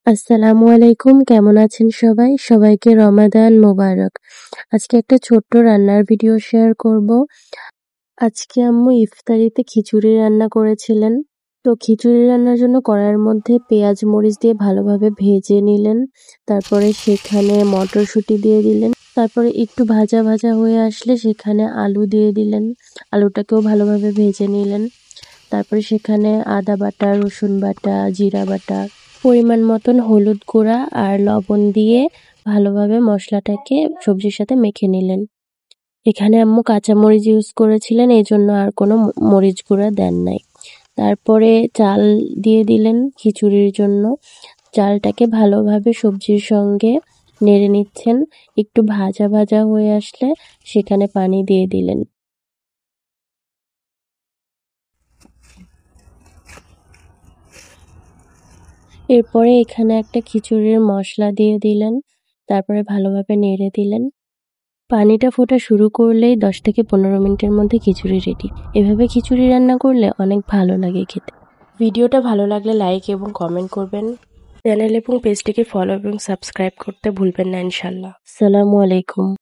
আসসালামু আলাইকুম, কেমন আছেন সবাই? সবাইকে রমাদান মোবারক। আজকে একটা ছোট্ট রান্নার ভিডিও শেয়ার করব। আজকে আম্মু ইফতারিতে খিচুড়ি রান্না করেছিলেন। তো খিচুড়ি রান্নার জন্য কড়াইয়ের মধ্যে পেঁয়াজ মরিচ দিয়ে ভালোভাবে ভেজে নিলেন। তারপরে সেখানে মটরশুঁটি দিয়ে দিলেন। তারপরে একটু ভাজা ভাজা হয়ে আসলে সেখানে আলু দিয়ে দিলেন। আলুটাকেও ভালোভাবে ভেজে নিলেন। তারপরে সেখানে আদা বাটা, রসুন বাটা, জিরা বাটা, পরিমাণ মতন হলুদ গুঁড়া আর লবণ দিয়ে ভালোভাবে মশলাটাকে সবজির সাথে মেখে নিলেন। এখানে আম্মু কাঁচামরিচ ইউজ করেছিলেন, এই জন্য আর কোনো মরিচ গুঁড়া দেন নাই। তারপরে চাল দিয়ে দিলেন খিচুড়ির জন্য। চালটাকে ভালোভাবে সবজির সঙ্গে নেড়ে নিচ্ছেন। একটু ভাজা ভাজা হয়ে আসলে সেখানে পানি দিয়ে দিলেন। এরপরে এখানে একটা খিচুড়ির মশলা দিয়ে দিলেন। তারপরে ভালোভাবে নেড়ে দিলেন। পানিটা ফোটা শুরু করলেই 10 থেকে 15 মিনিটের মধ্যে খিচুড়ি রেডি। এভাবে খিচুড়ি রান্না করলে অনেক ভালো লাগে খেতে। ভিডিওটা ভালো লাগলে লাইক এবং কমেন্ট করবেন। চ্যানেল এবং পেজটিকে ফলো এবং সাবস্ক্রাইব করতে ভুলবেন না ইনশাআল্লাহ। আসসালামু আলাইকুম।